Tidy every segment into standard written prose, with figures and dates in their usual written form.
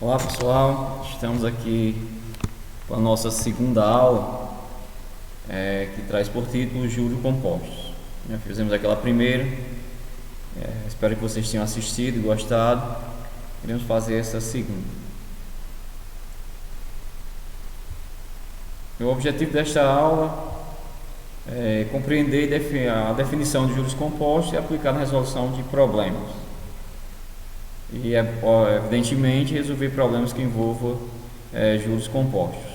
Olá pessoal, estamos aqui com a nossa segunda aula que traz por título Juros Compostos. Já fizemos aquela primeira, espero que vocês tenham assistido e gostado. Iremos fazer essa segunda. O objetivo desta aula é compreender a definição de juros compostos e aplicar na resolução de problemas. E evidentemente resolver problemas que envolvam juros compostos.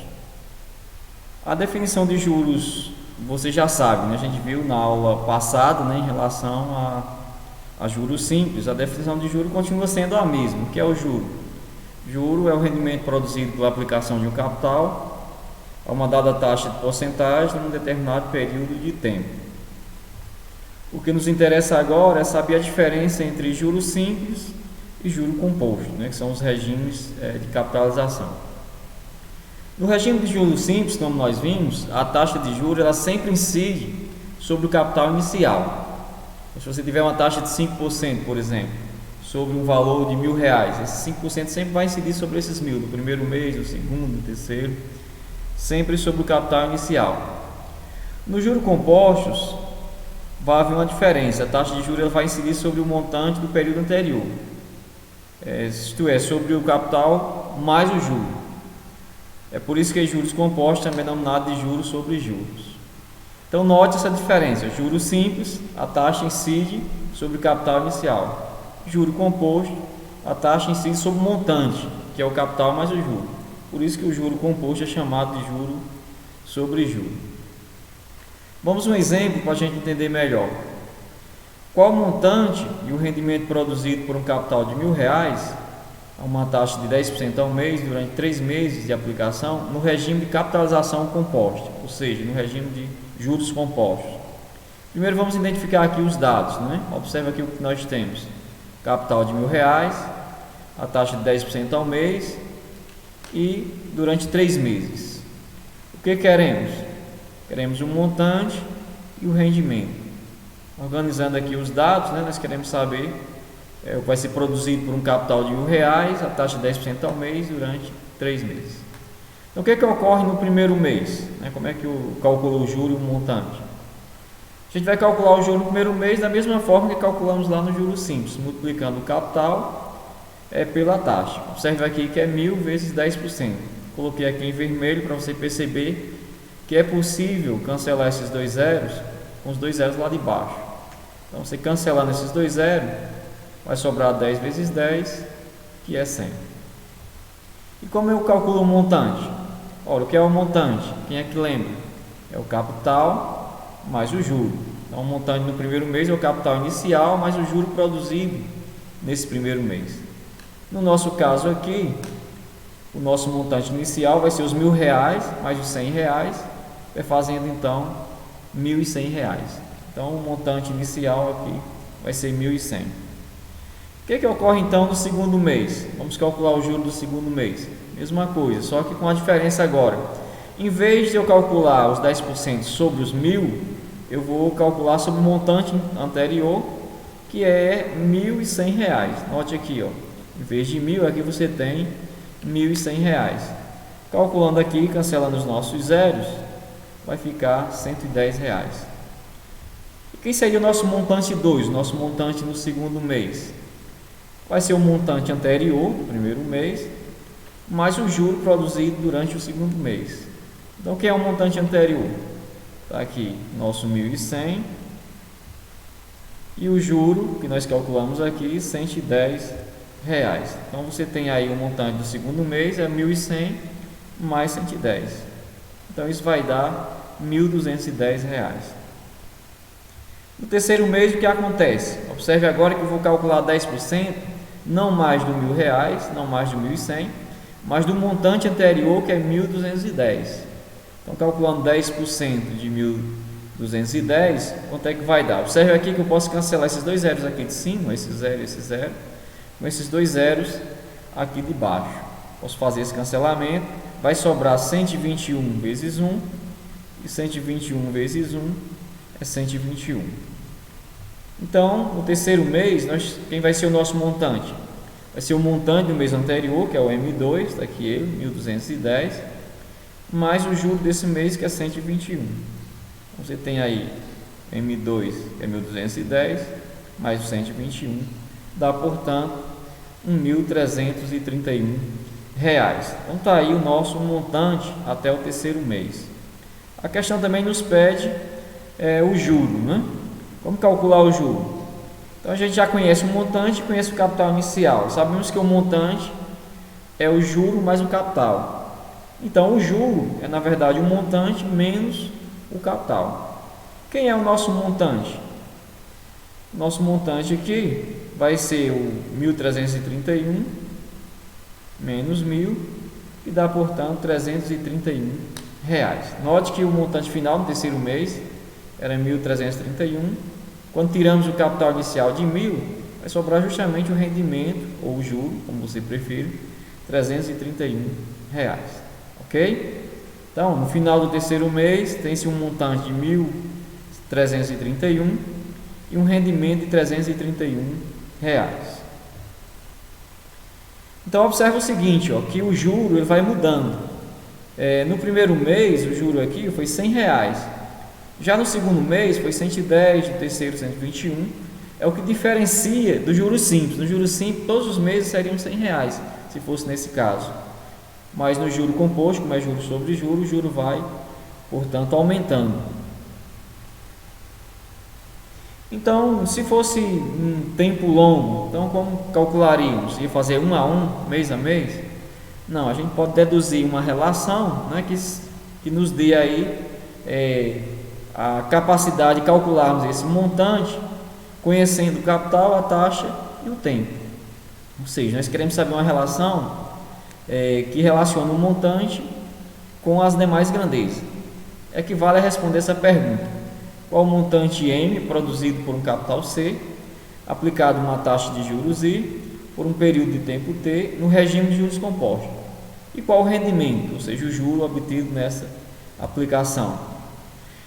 A definição de juros você já sabe, né? A gente viu na aula passada, né, em relação a juros simples. A definição de juro continua sendo a mesma. O que é o juro? Juro é o rendimento produzido pela aplicação de um capital a uma dada taxa de porcentagem em um determinado período de tempo. O que nos interessa agora é saber a diferença entre juros simples e juro composto, né, que são os regimes de capitalização. No regime de juros simples, como nós vimos, a taxa de juros ela sempre incide sobre o capital inicial. Se você tiver uma taxa de 5%, por exemplo, sobre um valor de R$1.000, esse 5% sempre vai incidir sobre esses 1.000, no primeiro mês, no segundo, no terceiro, sempre sobre o capital inicial. Nos juros compostos, vai haver uma diferença. A taxa de juros ela vai incidir sobre o montante do período anterior. Isto é, sobre o capital mais o juro. É por isso que juros compostos também é denominado de juros sobre juros. Então note essa diferença. Juros simples, a taxa incide sobre o capital inicial. Juro composto, a taxa incide sobre o montante, que é o capital mais o juro. Por isso que o juro composto é chamado de juro sobre juro. Vamos um exemplo para a gente entender melhor. Qual o montante e o rendimento produzido por um capital de R$1.000 a uma taxa de 10% ao mês durante 3 meses de aplicação no regime de capitalização composta, ou seja, no regime de juros compostos? Primeiro vamos identificar aqui os dados, né? Observe aqui o que nós temos: capital de R$1.000, a taxa de 10% ao mês e durante 3 meses. O que queremos? Queremos o montante e o rendimento. Organizando aqui os dados, né, nós queremos saber o que vai ser produzido por um capital de R$1.000, a taxa de 10% ao mês durante 3 meses. Então, o que ocorre no primeiro mês? Como é que calcula o juro e o montante? A gente vai calcular o juro no primeiro mês da mesma forma que calculamos lá no juro simples, multiplicando o capital pela taxa. Observe aqui que é 1.000 vezes 10%. Coloquei aqui em vermelho para você perceber que é possível cancelar esses dois zeros com os dois zeros lá de baixo. Então, você cancelando esses dois zeros, vai sobrar 10 vezes 10, que é 100. E como eu calculo o montante? Ora, o que é o montante? Quem é que lembra? É o capital mais o juro. Então, o montante no primeiro mês é o capital inicial mais o juro produzido nesse primeiro mês. No nosso caso aqui, o nosso montante inicial vai ser os R$1.000 mais os R$100, fazendo então R$1.100. Então, o montante inicial aqui vai ser 1.100. O que ocorre então no segundo mês? Vamos calcular o juro do segundo mês. Mesma coisa, só que com a diferença agora. Em vez de eu calcular os 10% sobre os 1.000, eu vou calcular sobre o montante anterior, que é R$1.100. Note aqui, em vez de 1.000, aqui você tem R$1.100. Calculando aqui, cancelando os nossos zeros, vai ficar R$110. E quem seria o nosso montante 2, o nosso montante no segundo mês? Vai ser o montante anterior, no primeiro mês, mais o juro produzido durante o segundo mês. Então, quem é o montante anterior? Está aqui, nosso 1.100, e o juro, que nós calculamos aqui, R$110. Então, você tem aí o montante do segundo mês, é 1.100 mais 110. Então, isso vai dar R$1.210. No terceiro mês, o que acontece? Observe agora que eu vou calcular 10%, não mais do R$1.000, não mais do 1.100, mas do montante anterior, que é 1.210. Então, calculando 10% de 1.210, quanto é que vai dar? Observe aqui que eu posso cancelar esses dois zeros aqui de cima, esse zero e esse zero, com esses dois zeros aqui de baixo. Posso fazer esse cancelamento, vai sobrar 121 vezes 1, e 121 vezes 1 é 121. Então, no terceiro mês, quem vai ser o nosso montante? vai ser o montante do mês anterior, que é o M2, está aqui ele, 1.210, mais o juro desse mês, que é 121. Então, você tem aí M2, que é 1.210, mais o 121, dá, portanto, R$ 1.331. Então está aí o nosso montante até o terceiro mês. A questão também nos pede o juro, né? Como calcular o juro? Então a gente já conhece o montante, conhece o capital inicial. Sabemos que o montante é o juro mais o capital. Então o juro é, na verdade, o montante menos o capital. Quem é o nosso montante? Nosso montante aqui vai ser o 1.331 menos 1.000, que dá, portanto, R$ 331. Note que o montante final no terceiro mês era 1.331. Quando tiramos o capital inicial de 1.000, vai sobrar justamente o rendimento, ou o juro, como você prefere, R$ 331. Ok? Então, no final do terceiro mês, tem-se um montante de 1.331 e um rendimento de R$ 331. Então, observe o seguinte, ó, que o juro ele vai mudando. No primeiro mês, o juro aqui foi R$ 100. Já no segundo mês foi 110, no terceiro 121. É o que diferencia do juros simples. No juro simples, todos os meses seriam R$ 100, se fosse nesse caso. Mas no juro composto, como é juro sobre juro, o juro vai, portanto, aumentando. Então, se fosse um tempo longo, então como calcularíamos? Ia fazer 1 a 1, mês a mês? Não, a gente pode deduzir uma relação, né, que nos dê aí a capacidade de calcularmos esse montante, conhecendo o capital, a taxa e o tempo. Ou seja, nós queremos saber uma relação que relaciona o montante com as demais grandezas. Equivale a responder essa pergunta: qual o montante M produzido por um capital C, aplicado uma taxa de juros I, por um período de tempo T, no regime de juros compostos? E qual o rendimento, ou seja, o juro obtido nessa aplicação?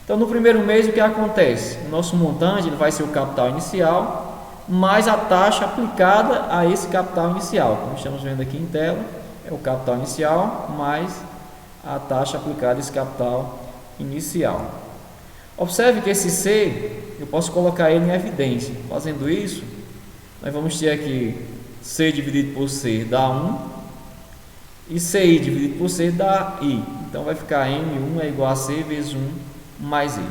Então, no primeiro mês, o que acontece? O nosso montante ele vai ser o capital inicial, mais a taxa aplicada a esse capital inicial. Como estamos vendo aqui em tela, é o capital inicial, mais a taxa aplicada a esse capital inicial. Observe que esse C, eu posso colocar ele em evidência. Fazendo isso, nós vamos ter aqui C dividido por C dá 1, e CI dividido por C dá I. Então vai ficar M1 é igual a C vezes 1 mais I.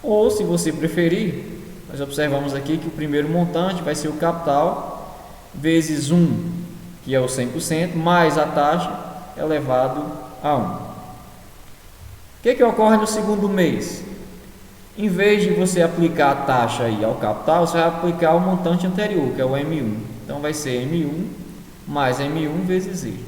Ou, se você preferir, nós observamos aqui que o primeiro montante vai ser o capital vezes 1, que é o 100%, mais a taxa elevado a 1. O que ocorre no segundo mês? Em vez de você aplicar a taxa aí ao capital, você vai aplicar o montante anterior, que é o M1. Então vai ser M1 mais M1 vezes I.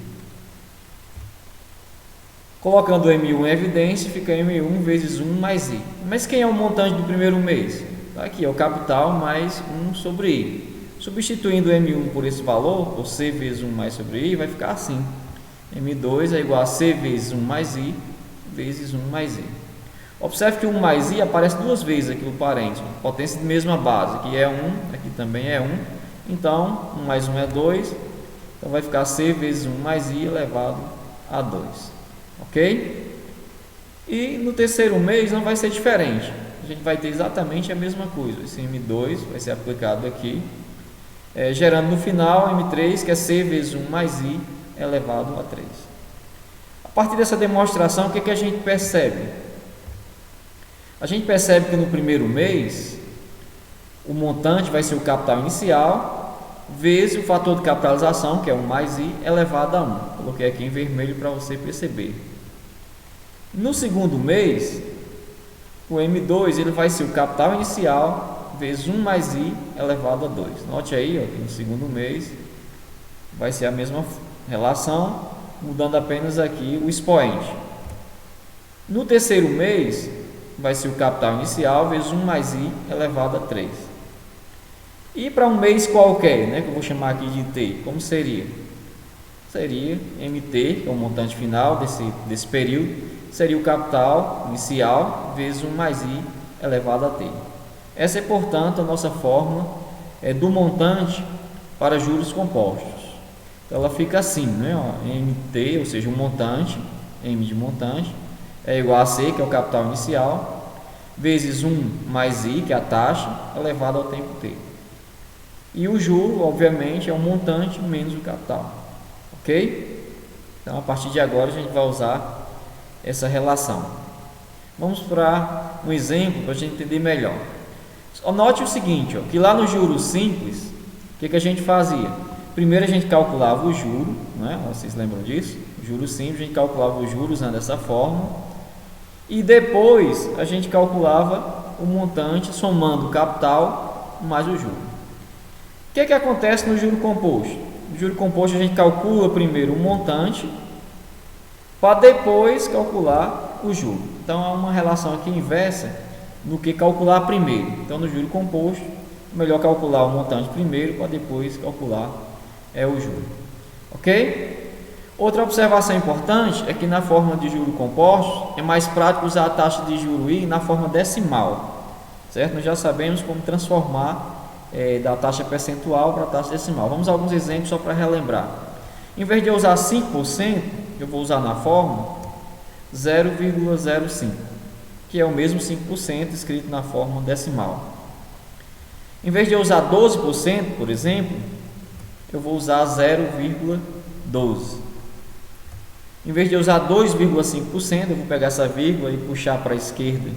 Colocando o M1 em evidência, fica M1 vezes 1 mais I. Mas quem é o montante do primeiro mês? Aqui é o capital mais 1 sobre I. Substituindo o M1 por esse valor, por C vezes 1 mais sobre I, vai ficar assim: M2 é igual a C vezes 1 mais I vezes 1 mais I. Observe que o 1 mais I aparece duas vezes aqui no parênteses, potência de mesma base. Aqui é 1, aqui também é 1. Então, 1 mais 1 é 2. Então, vai ficar C vezes 1 mais I elevado a 2. Ok? E no terceiro mês não vai ser diferente. A gente vai ter exatamente a mesma coisa. Esse M2 vai ser aplicado aqui, gerando no final M3, que é C vezes 1 mais I elevado a 3. A partir dessa demonstração, o que a gente percebe? A gente percebe que no primeiro mês o montante vai ser o capital inicial vezes o fator de capitalização, que é 1 mais I, elevado a 1. Coloquei aqui em vermelho para você perceber. No segundo mês, o M2 ele vai ser o capital inicial vezes 1 mais I elevado a 2. Note aí, ó, que no segundo mês vai ser a mesma relação, mudando apenas aqui o expoente. No terceiro mês, vai ser o capital inicial vezes 1 mais I elevado a 3. E para um mês qualquer, né, que eu vou chamar aqui de T, como seria? Seria MT, que é o montante final desse período, seria o capital inicial vezes 1 mais I elevado a T. Essa é, portanto, a nossa fórmula do montante para juros compostos. Então ela fica assim, né? Ó, MT, ou seja, o montante, M de montante, é igual a C, que é o capital inicial, vezes 1 mais I, que é a taxa, elevado ao tempo T. E o juro, obviamente, é o montante menos o capital. Ok? Então, a partir de agora, a gente vai usar essa relação. Vamos para um exemplo para a gente entender melhor. Note o seguinte, ó, que lá no juro simples, o que a gente fazia? Primeiro a gente calculava o juro, né? Vocês lembram disso? O juro simples, a gente calculava o juro usando essa fórmula. E depois a gente calculava o montante somando o capital mais o juro. O que acontece no juro composto? No juro composto a gente calcula primeiro o montante para depois calcular o juro. Então há uma relação aqui inversa no que calcular primeiro. Então no juro composto, melhor calcular o montante primeiro para depois calcular o juro. Ok? Outra observação importante é que na forma de juro composto é mais prático usar a taxa de juro I na forma decimal, certo? Nós já sabemos como transformar da taxa percentual para a taxa decimal. Vamos a alguns exemplos só para relembrar. Em vez de eu usar 5%, eu vou usar na fórmula 0,05, que é o mesmo 5% escrito na forma decimal. Em vez de eu usar 12%, por exemplo, eu vou usar 0,12. Em vez de eu usar 2,5%, eu vou pegar essa vírgula e puxar para a esquerda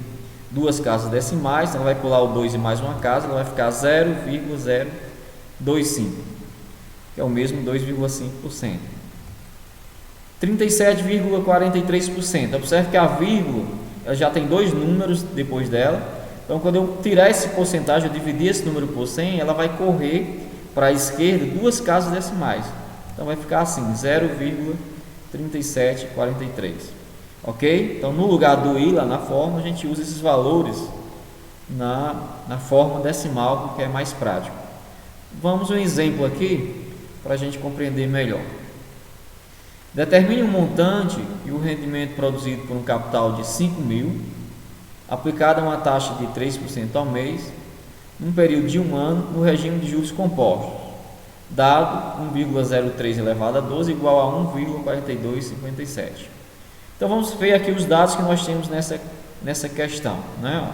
duas casas decimais, então vai pular o 2 e mais uma casa, ela vai ficar 0,025, que é o mesmo 2,5%. 37,43%. Observe que a vírgula ela já tem dois números depois dela, então quando eu tirar esse porcentagem, eu dividir esse número por 100, ela vai correr para a esquerda duas casas decimais, então vai ficar assim, 0,3743. Ok? Então no lugar do I lá na forma, a gente usa esses valores na forma decimal, porque é mais prático. Vamos um exemplo aqui para a gente compreender melhor. Determine um montante e o rendimento produzido por um capital de 5.000, aplicado a uma taxa de 3% ao mês, num período de 1 ano, no regime de juros compostos, dado 1,03 elevado a 12 igual a 1,4257. Então vamos ver aqui os dados que nós temos nessa questão, né?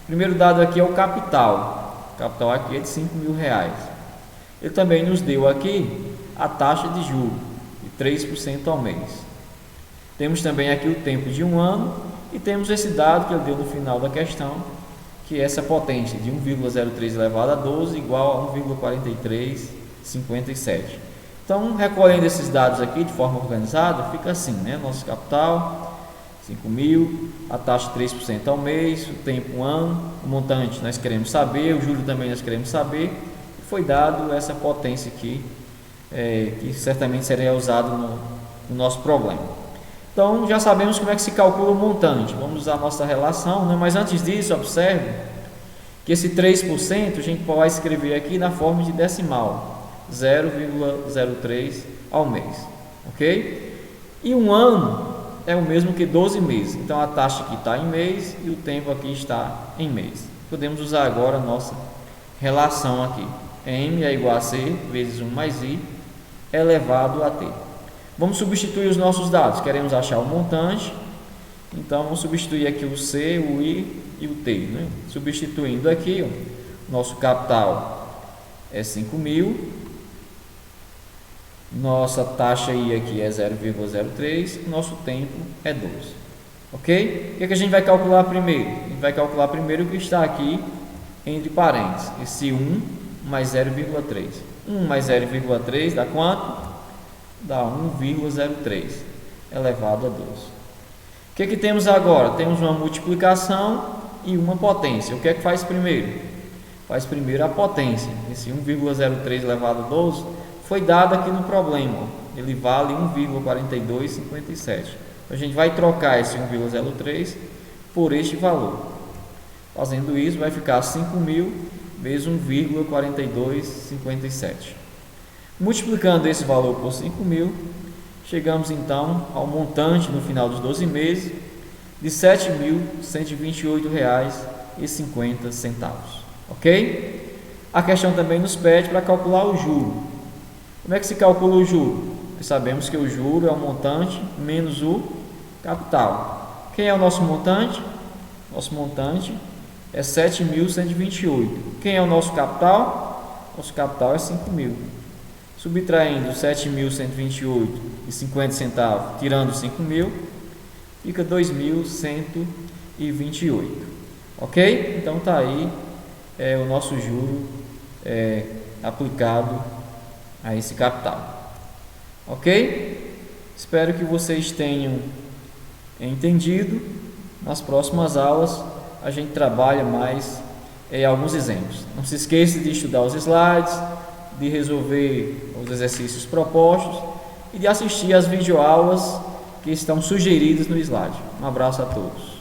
O primeiro dado aqui é o capital. O capital aqui é de R$5.000. Ele também nos deu aqui a taxa de juros de 3% ao mês. Temos também aqui o tempo de 1 ano e temos esse dado que ele deu no final da questão, que é essa potência de 1,03 elevado a 12 igual a 1,4357. Então, recolhendo esses dados aqui de forma organizada, fica assim, né? Nosso capital, 5.000, a taxa de 3% ao mês, o tempo 1 ano, o montante nós queremos saber, o juro também nós queremos saber, e foi dado essa potência aqui, que certamente seria usado no nosso problema. Então, já sabemos como é que se calcula o montante, vamos usar a nossa relação, né? Mas antes disso, observe que esse 3% a gente pode escrever aqui na forma de decimal, 0,03 ao mês, ok? E 1 ano é o mesmo que 12 meses, então a taxa aqui está em mês e o tempo aqui está em mês. Podemos usar agora a nossa relação aqui, M é igual a C vezes 1 mais I elevado a T. Vamos substituir os nossos dados, queremos achar o montante, então vamos substituir aqui o C, o I e o T, né? Substituindo aqui, ó, nosso capital é 5.000, nossa taxa I aqui é 0,03, nosso tempo é 12, ok? O que a gente vai calcular primeiro? A gente vai calcular primeiro o que está aqui entre parênteses, esse 1 mais 0,3. 1 mais 0,3 dá quanto? Dá 1,03 elevado a 12. O que temos agora? Temos uma multiplicação e uma potência. O que é que faz primeiro? Faz primeiro a potência. Esse 1,03 elevado a 12 foi dado aqui no problema. Ele vale 1,4257. A gente vai trocar esse 1,03 por este valor. Fazendo isso, vai ficar 5.000 vezes 1,4257. Multiplicando esse valor por 5.000, chegamos então ao montante no final dos 12 meses de R$ 7.128,50. Ok? A questão também nos pede para calcular o juro. Como é que se calcula o juro? Nós sabemos que o juro é o montante menos o capital. Quem é o nosso montante? Nosso montante é 7.128. Quem é o nosso capital? Nosso capital é 5.000. Subtraindo 7.128,50, tirando 5.000, fica 2.128. Ok? Então tá aí o nosso juro aplicado a esse capital. Ok? Espero que vocês tenham entendido. Nas próximas aulas a gente trabalha mais alguns exemplos. Não se esqueça de estudar os slides, de resolver os exercícios propostos e de assistir às videoaulas que estão sugeridas no slide. Um abraço a todos.